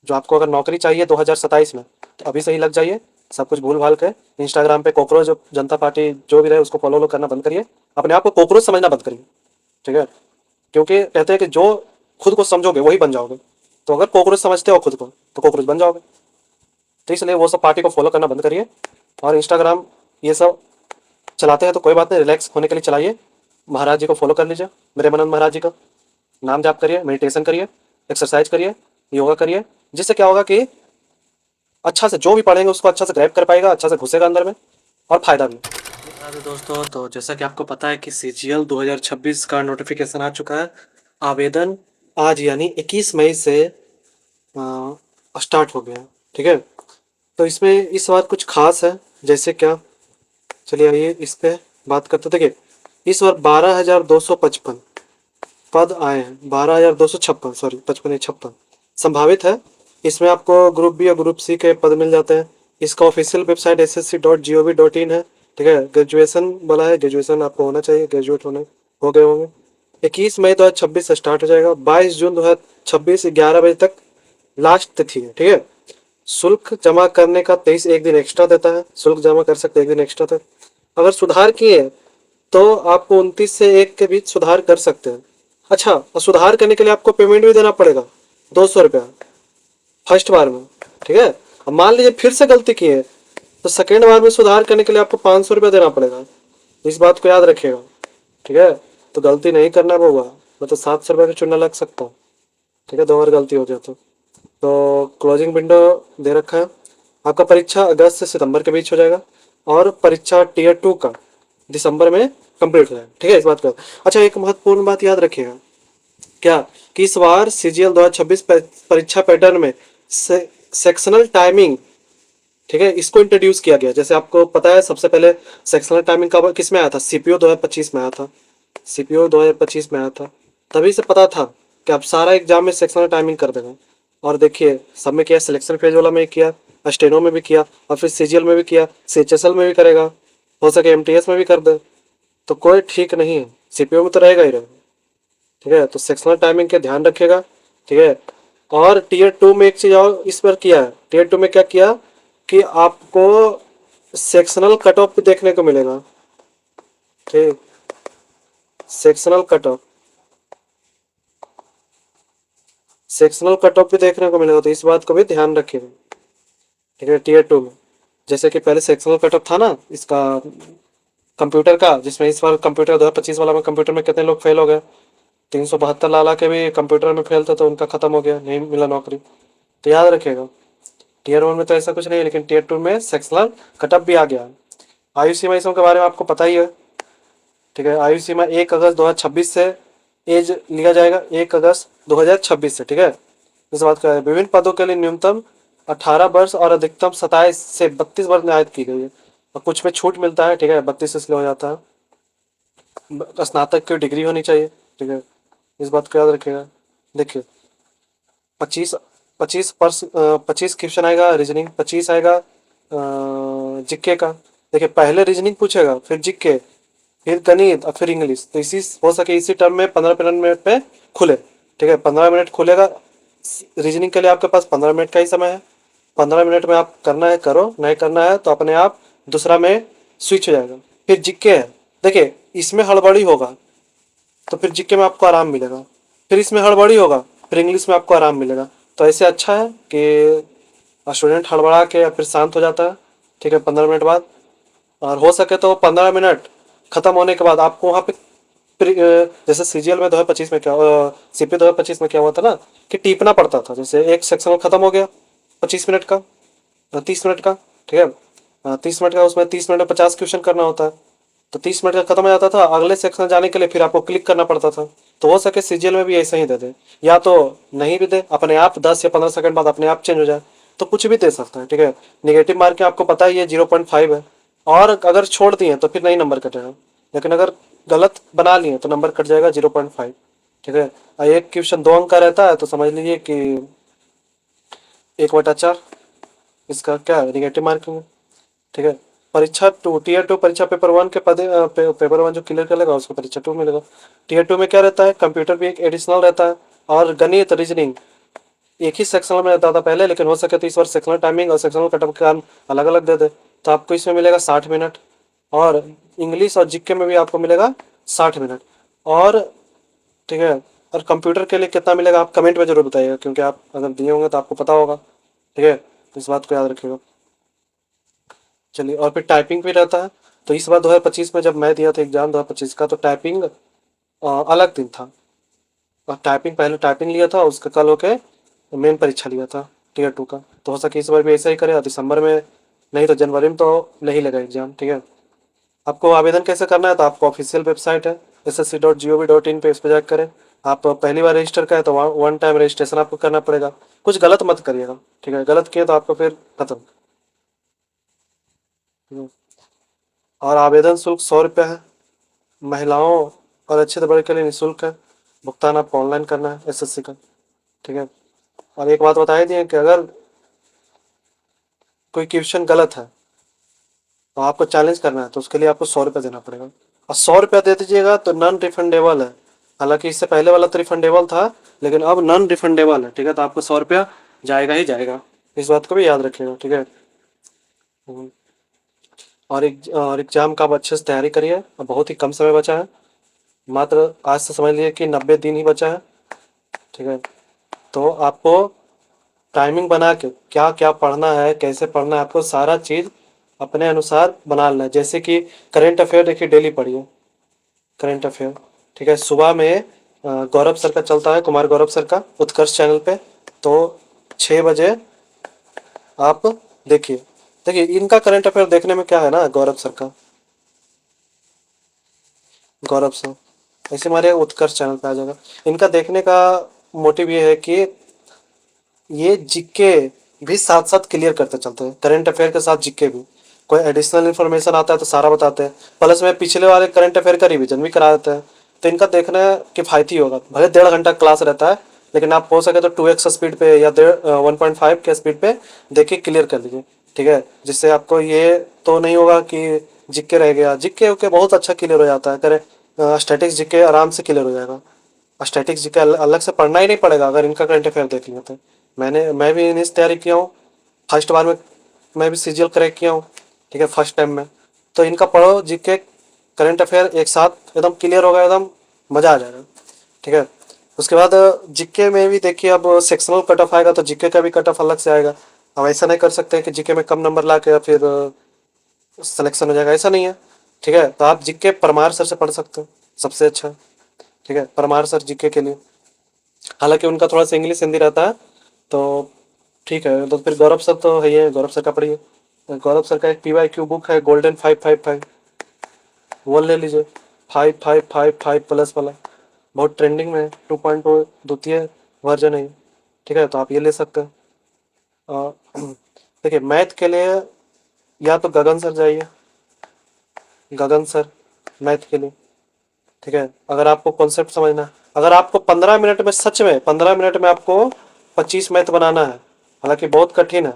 जो आपको अगर नौकरी चाहिए 2027 में, तो अभी से ही लग जाइए। सब कुछ भूल भाल के इंस्टाग्राम पे कॉकरोच जनता पार्टी जो भी रहे उसको फॉलो करना बंद करिए, अपने आप को कॉकरोच समझना बंद करिए, ठीक है। क्योंकि कहते हैं कि जो खुद को समझोगे वही बन जाओगे, तो अगर कॉकरोच समझते हो खुद को तो कॉकरोच बन जाओगे। तो इसलिए वो सब पार्टी को फॉलो करना बंद करिए। और इंस्टाग्राम ये सब चलाते हैं तो कोई बात नहीं, रिलैक्स होने के लिए चलाइए। महाराज जी को फॉलो कर लीजिए, मेरे मनन महाराज जी का नाम जाप करिए, मेडिटेशन करिए, एक्सरसाइज करिए, योगा करिए। जिससे क्या होगा कि अच्छा से जो भी पढ़ेंगे उसको अच्छा से ग्रैब कर पाएगा, अच्छा से घुसेगा अंदर में, और फायदा भी। बता दें दोस्तों, तो जैसा कि आपको पता है कि सीजीएल 2026 का नोटिफिकेशन आ चुका है। आवेदन आज यानी 21 मई से स्टार्ट हो गया, ठीक है। तो इसमें इस बार कुछ खास है, जैसे क्या, चलिए आइए इस पे बात करते। देखिए इस बार 12,255 पद आए हैं, 12,256, सॉरी 55 नहीं 56 संभावित है। इसमें आपको ग्रुप बी और ग्रुप सी के पद मिल जाते हैं। इसका ऑफिशियल वेबसाइट ssc.gov.in है, ठीक है। ग्रेजुएशन वाला है, ग्रेजुएशन आपको होना चाहिए, ग्रेजुएट होने हो गए होंगे। 21 मई 2026 से स्टार्ट हो जाएगा, 22 जून 2026 11 बजे तक लास्ट तिथि है, ठीक है। शुल्क जमा करने का 23 एक दिन एक्स्ट्रा देता है, शुल्क जमा कर सकते एक दिन एक्स्ट्रा तक। अगर सुधार किए तो आपको 29 से 1 के बीच सुधार कर सकते हैं। अच्छा, और सुधार करने के लिए आपको पेमेंट भी देना पड़ेगा, 200 रुपया फर्स्ट बार में, ठीक है। अब मान लीजिए फिर से गलती की है तो सेकेंड बार में सुधार करने के लिए आपको 500 रुपया देना पड़ेगा। इस बात को याद रखिएगा, ठीक है। तो गलती नहीं करना होगा, मैं तो 700 रुपये का चूना लग सकता हूँ, ठीक है, 2 बार गलती हो जाए तो क्लोजिंग विंडो दे रखा है। आपका परीक्षा अगस्त से सितंबर के बीच हो जाएगा, और परीक्षा टीयर 2 का दिसंबर में कंप्लीट हो जाएगा, ठीक है। इस बात का अच्छा, एक महत्वपूर्ण बात याद रखिएगा, क्या कि इस बार सीजीएल 2026 परीक्षा पैटर्न में सेक्शनल टाइमिंग, ठीक है, इसको इंट्रोड्यूस किया गया। जैसे आपको पता है सबसे पहले सेक्शनल टाइमिंग कब किस में आया था, सीपीओ 2025 में आया था, सीपीओ 2025 में आया था। तभी से पता था कि अब सारा एग्जाम में सेक्शनल टाइमिंग कर देगा। और देखिए सब में किया, सिलेक्शन फेज वाला में किया, स्टेनो में भी किया, और फिर सीजीएल में भी किया, सीएचएसएल में भी करेगा, हो सके एमटीएस में भी कर दे। तो कोई ठीक नहीं है, सीपीओ में तो रहेगा ही रहेगा, ठीक है। तो सेक्शनल टाइमिंग का ध्यान रखिएगा, ठीक है। और टीयर 2 में एक चीज और इस पर किया है, टीयर 2 में क्या किया कि आपको सेक्शनल कट ऑफ भी देखने को मिलेगा, ठीक, sectional cut off, sectional cut off भी देखने को मिलेगा। तो इस बात को भी ध्यान रखिएगा, ठीक है। टीयर 2 में जैसे कि पहले सेक्शनल कट ऑफ था ना इसका कंप्यूटर का, जिसमें इस बार कंप्यूटर 2025 वाला में कंप्यूटर में कितने लोग फेल हो गए, 372 लाला के भी कंप्यूटर में फेल थे तो उनका खत्म हो गया, नहीं मिला नौकरी। तो याद रखिएगा, टीयर 1 में तो ऐसा कुछ नहीं है, लेकिन टीयर 2 में सेक्शनल कटअप भी आ गया है। आयु सीमा इसों के बारे में आपको पता ही है, ठीक है। आयु सीमा 1 अगस्त 2026 से एज लिया जाएगा, 1 अगस्त 2026 से, ठीक है। इस बात का है, विभिन्न पदों के लिए न्यूनतम 18 वर्ष और अधिकतम 27 से 32 वर्ष निर्धारित की गई है, और कुछ में छूट मिलता है, ठीक है, 32 इसलिए हो जाता है। स्नातक की डिग्री होनी चाहिए, ठीक है, इस बात को याद रखिएगा। देखिए 25 25 क्वेश्चन आएगा रीजनिंग, 25 आएगा जीके का। देखिए पहले रीजनिंग पूछेगा, फिर जीके, फिर गणित और फिर इंग्लिश। तो इसी हो सके इसी टर्म में 15 मिनट पे खुले, ठीक है, 15 मिनट खुलेगा। रीजनिंग के लिए आपके पास 15 मिनट का ही समय है, 15 मिनट में आप करना है करो, नहीं करना है तो अपने आप दूसरा में स्विच हो जाएगा। फिर जीके है, देखिए इसमें हड़बड़ी होगा तो फिर जीके में आपको आराम मिलेगा, फिर इसमें हड़बड़ी होगा फिर इंग्लिश में आपको आराम मिलेगा। तो ऐसे अच्छा है कि स्टूडेंट हड़बड़ा के या फिर शांत हो जाता है, ठीक है, 15 मिनट बाद। और हो सके तो 15 मिनट खत्म होने के बाद आपको वहाँ पे जैसे सीजीएल में 2025 में क्या, सीपी 2025 में क्या हुआ था ना कि टीपना पड़ता था। जैसे एक सेक्शन खत्म हो गया 25 मिनट का, 30 मिनट का, ठीक है, 30 मिनट का, उसमें 30 मिनट में 50 क्वेश्चन करना होता है। तो 30 मिनट का खत्म हो जाता था, अगले सेक्शन जाने के लिए फिर आपको क्लिक करना पड़ता था। तो हो सके सीजीएल में भी ऐसा ही दे दे, या तो नहीं भी दे, अपने आप 10 या 15 सेकंड बाद अपने आप चेंज हो जाए, तो कुछ भी दे सकता है, ठीक है। निगेटिव मार्किंग आपको पता ही है 0.5 है, और अगर छोड़ दिए तो फिर नहीं नंबर कटेगा, लेकिन अगर गलत बना लिए तो नंबर कट जाएगा 0.5, ठीक है। और एक क्वेश्चन 2 अंक का रहता है तो समझ लीजिए कि 1/4 इसका क्या है, निगेटिव मार्किंग है, ठीक है। परीक्षा 2 टीयर 2 परीक्षा पेपर 1 के पेपर 1 जो क्लियर कर लेगा उसको परीक्षा 2 मिलेगा। टीयर 2 में क्या रहता है, कंप्यूटर भी एक एडिशनल रहता है, और गणित रीजनिंग एक ही सेक्शनल में रहता था पहले, लेकिन हो सके तो इस बार सेक्शनल टाइमिंग और सेक्शनल कटअप का अलग अलग दे दे। तो आपको इसमें मिलेगा 60 मिनट, और इंग्लिश और जीके में भी आपको मिलेगा 60 मिनट। और ठीक है, और कंप्यूटर के लिए कितना मिलेगा आप कमेंट में जरूर बताइएगा, क्योंकि आप अगर दिए होंगे तो आपको पता होगा। ठीक है, तो इस बात को याद रखिएगा। चलिए, और फिर टाइपिंग भी रहता है। तो इस बार 2025 में जब मैं दिया था एग्जाम 2025 का, तो टाइपिंग अलग दिन था। और टाइपिंग पहले टाइपिंग लिया था, उसका कल होके मेन परीक्षा लिया था टीयर 2 का। तो हो सके इस बार भी ऐसा ही करे, और दिसंबर में नहीं तो जनवरी में तो नहीं लगा एग्जाम। ठीक है, आपको आवेदन कैसे करना है, तो आपको ऑफिशियल वेबसाइट है ssc.gov.in पे, इस पर जाकर करें। आप पहली बार रजिस्टर करें तो वन टाइम रजिस्ट्रेशन आपको करना पड़ेगा। कुछ गलत मत करिएगा, ठीक है, गलत किए तो आपको फिर खत्म। हम्म। और आवेदन शुल्क 100 रुपये है। महिलाओं और अच्छे वर्ग के लिए निःशुल्क है। भुगतान आपको ऑनलाइन करना है एसएससी का। ठीक है, और एक बात बता दिए कि अगर कोई क्वेश्चन गलत है तो आपको चैलेंज करना है, तो उसके लिए आपको 100 रुपये देना पड़ेगा। और 100 रुपया दे दीजिएगा तो नॉन रिफंडेबल है। हालांकि इससे पहले वाला तो रिफंडेबल था, लेकिन अब नॉन रिफंडेबल है। ठीक है, तो आपको 100 रुपया जाएगा ही जाएगा, इस बात को भी याद रखिएगा। ठीक है, हम्म। और एग्जाम का आप अच्छे से तैयारी करिए, और बहुत ही कम समय बचा है। मात्र आज से समझ लीजिए कि 90 दिन ही बचा है। ठीक है, तो आपको टाइमिंग बना के क्या क्या पढ़ना है, कैसे पढ़ना है, आपको सारा चीज़ अपने अनुसार बना लेना है। जैसे कि करेंट अफेयर देखिए, डेली पढ़िए करेंट अफेयर। ठीक है, सुबह में गौरव सर का चलता है, कुमार गौरव सर का, उत्कर्ष चैनल पे। तो 6 बजे आप देखिए। देखिए, इनका करंट अफेयर देखने में क्या है ना, गौरव सर का, गौरव सर ऐसे हमारे उत्कर्ष चैनल पे आ जाएगा। इनका देखने का मोटिव ये है कि ये जीके भी साथ साथ क्लियर करते चलते हैं, करंट अफेयर के साथ जीके भी। कोई एडिशनल इन्फॉर्मेशन आता है तो सारा बताते हैं, प्लस में पिछले वाले करंट अफेयर का रिवीजन भी करा देते हैं। तो इनका देखना किफ़ायती होगा। भले 1.5 घंटा क्लास रहता है, लेकिन आप हो सके तो 2x स्पीड पे या 1.5 के स्पीड पे देखिए, क्लियर कर लीजिए। ठीक है, जिससे आपको ये तो नहीं होगा कि जीके रह गया। जीके ओके बहुत अच्छा क्लियर हो जाता है, करे स्टैटिक्स जीके आराम से क्लियर हो जाएगा। स्टैटिक्स जीके अलग से पढ़ना ही नहीं पड़ेगा अगर इनका करंट अफेयर देख लिया तो। मैं भी इन्हीं से तैयारी किया हूँ। फर्स्ट बार में मैं भी सीजीएल क्रैक किया हूँ। ठीक है, फर्स्ट टाइम में। तो इनका पढ़ो जीके करंट अफेयर एक साथ एकदम क्लियर होगा, एकदम मज़ा आ जाएगा। ठीक है, उसके बाद जीके में भी देखिए, अब सेक्शनल कट ऑफ आएगा तो जीके का भी कट ऑफ अलग से आएगा। अब ऐसा नहीं कर सकते कि जीके में कम नंबर ला के फिर सिलेक्शन हो जाएगा, ऐसा नहीं है। ठीक है, तो आप जीके परमार सर से पढ़ सकते हो, सबसे अच्छा। ठीक है, परमार सर जीके के लिए, हालांकि उनका थोड़ा सा इंग्लिश हिंदी रहता है, तो ठीक है। तो फिर गौरव सर तो है ही है, गौरव सर का पढ़िए। गौरव सर का एक PYQ बुक है, गोल्डन 555, वो ले लीजिए। 5555 प्लस वाला, बहुत ट्रेंडिंग में है, 2.0 द्वितीय वर्जन है। ठीक है, तो आप ये ले सकते हैं। देखिए, मैथ के लिए या तो गगन सर जाइए, गगन सर, मैथ के लिए। ठीक है, अगर आपको कॉन्सेप्ट समझना है, अगर आपको 15 मिनट में, सच में 15 मिनट में आपको 25 मैथ बनाना है, हालांकि बहुत कठिन है।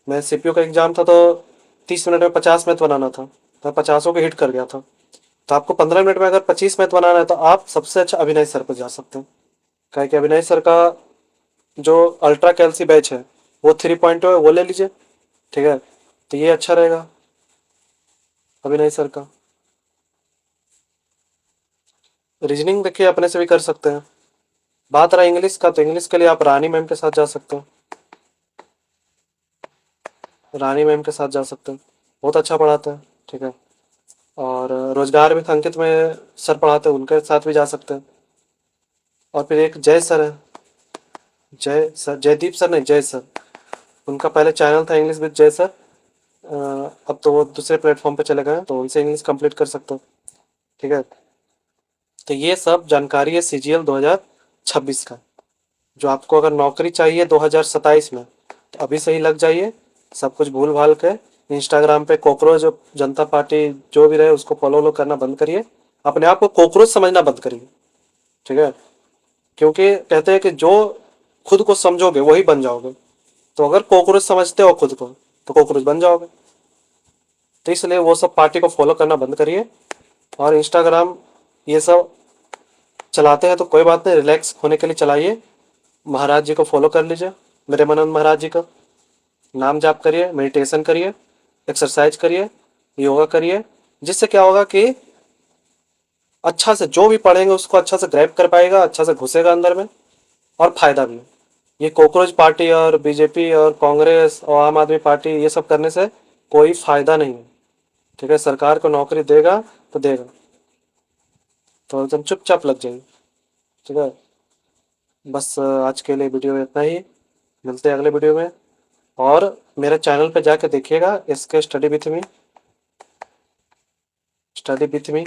मैं सीपीयू का एग्जाम था तो 30 मिनट में 50 मैथ बनाना था, तो 50 को हिट कर गया था। तो आपको 15 मिनट में अगर 25 मैथ बनाना है, तो आप सबसे अच्छा अभिनय सर पर जा सकते हैं। क्या कि अभिनय सर का जो अल्ट्रा कैल्सी बैच है, वो 3.0 है, वो ले लीजिए। ठीक है, तो ये अच्छा रहेगा अभिनय सर का। रीजनिंग देखिए अपने से भी कर सकते हैं। बात रहा इंग्लिश का, तो इंग्लिश के लिए आप रानी मैम के साथ जा सकते हैं, रानी मैम के साथ जा सकते हैं, बहुत अच्छा पढ़ाते हैं। ठीक है, और रोजगार में अंकित में सर पढ़ाते हैं, उनके साथ भी जा सकते हैं। और फिर एक जय सर है, जय सर, जयदीप सर नहीं, जय सर। उनका पहले चैनल था इंग्लिश विद जय सर, अब तो वो दूसरे प्लेटफॉर्म पे चले गए हैं, तो उनसे इंग्लिश कंप्लीट कर सकते हो। ठीक है, तो ये सब जानकारी है CGL 2026 का। जो आपको अगर नौकरी चाहिए 2027 में, तो अभी से ही लग जाइए। सब कुछ भूल भाल के इंस्टाग्राम पे कॉकरोच जनता पार्टी जो भी रहे उसको फॉलो करना बंद करिए। अपने आप को कॉकरोच समझना बंद करिए। ठीक है, क्योंकि कहते हैं कि जो खुद को समझोगे वही बन जाओगे। तो अगर कॉकरोच समझते हो खुद को, तो कॉकरोच बन जाओगे। तो इसलिए वो सब पार्टी को फॉलो करना बंद करिए। और इंस्टाग्राम ये सब चलाते हैं तो कोई बात नहीं, रिलैक्स होने के लिए चलाइए। महाराज जी को फॉलो कर लीजिए, मेरे मनन महाराज जी का। नाम जाप करिए, मेडिटेशन करिए, एक्सरसाइज करिए, योगा करिए, जिससे क्या होगा कि अच्छा से जो भी पढ़ेंगे उसको अच्छा से ग्रैब कर पाएगा, अच्छा से घुसेगा अंदर में, और फायदा भी है। ये कॉकरोच पार्टी और बीजेपी और कांग्रेस और आम आदमी पार्टी ये सब करने से कोई फायदा नहीं है। ठीक है, सरकार को नौकरी देगा तो देगा, तो एकदम चुपचाप लग जाइए। ठीक है, बस आज के लिए वीडियो में इतना ही। मिलते हैं अगले वीडियो में। और मेरे चैनल पे जाके देखिएगा, इसके study with me, study with me,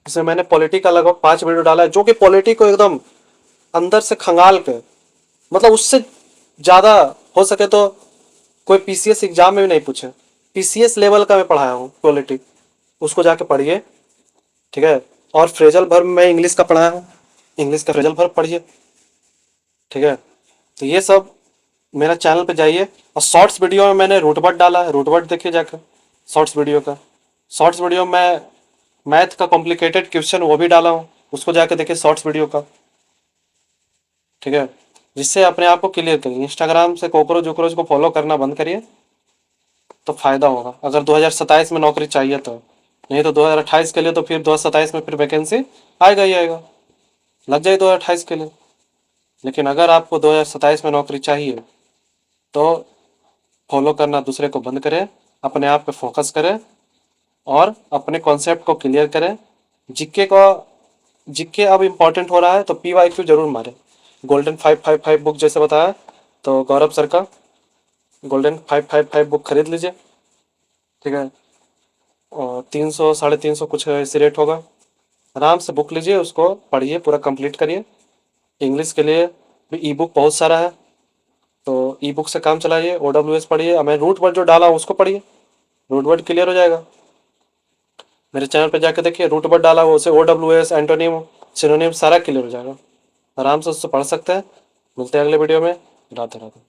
इसमें मैंने पॉलिटी का लगभग 5 वीडियो डाला है, जो कि पॉलिटी को एकदम अंदर से खंगाल के, मतलब उससे ज़्यादा हो सके तो कोई पीसीएस एग्जाम में भी नहीं पूछे, पीसीएस लेवल का मैं पढ़ाया हूँ पॉलिटी, उसको जाके पढ़िए। ठीक है, और फ्रेजल वर्ब मैं इंग्लिश का पढ़ाया हूँ, इंग्लिश का फ्रेजल वर्ब पढ़िए। ठीक है, तो ये सब मेरा चैनल पे जाइए। और शॉर्ट्स वीडियो में मैंने रूट वर्ड डाला है, रूट वर्ड देखिए जाकर शॉर्ट्स वीडियो का। शॉर्ट्स वीडियो में मैथ का कॉम्प्लिकेटेड क्वेश्चन वो भी डाला हूँ, उसको जाके देखिए शॉर्ट्स वीडियो का। ठीक है, जिससे अपने आप को क्लियर करिए। इंस्टाग्राम से कॉकरोच वोकरोच को फॉलो करना बंद करिए, तो फायदा होगा अगर 2027 में नौकरी चाहिए तो। नहीं तो 2028 के लिए तो फिर 2027 में फिर वैकेंसी आएगा ही आएगा, लग जाए 2028 के लिए। लेकिन अगर आपको 2027 में नौकरी चाहिए तो फॉलो करना दूसरे को बंद करें, अपने आप पे फोकस करें और अपने कॉन्सेप्ट को क्लियर करें। जीके का, जीके अब इम्पोर्टेंट हो रहा है तो पीवाईक्यू जरूर मारें। गोल्डन 555 बुक जैसे बताया, तो गौरव सर का गोल्डन 555 बुक खरीद लीजिए। ठीक है, और 300 350 कुछ ऐसे रेट होगा, आराम से बुक लीजिए, उसको पढ़िए, पूरा कंप्लीट करिए। इंग्लिश के लिए भी ई बुक बहुत सारा है, तो ई बुक से काम चलाइए। OWS पढ़िए, और मैं रूट वर्ड जो डाला हूँ उसको पढ़िए, रूट वर्ड क्लियर हो जाएगा। मेरे चैनल पे जाके देखिए, रूट वर्ड डाला हुआ, उसे OWS, एंटोनिम, सिनोनिम सारा क्लियर हो जाएगा, आराम से उससे पढ़ सकते हैं। मिलते हैं अगले वीडियो में। राधे राधे।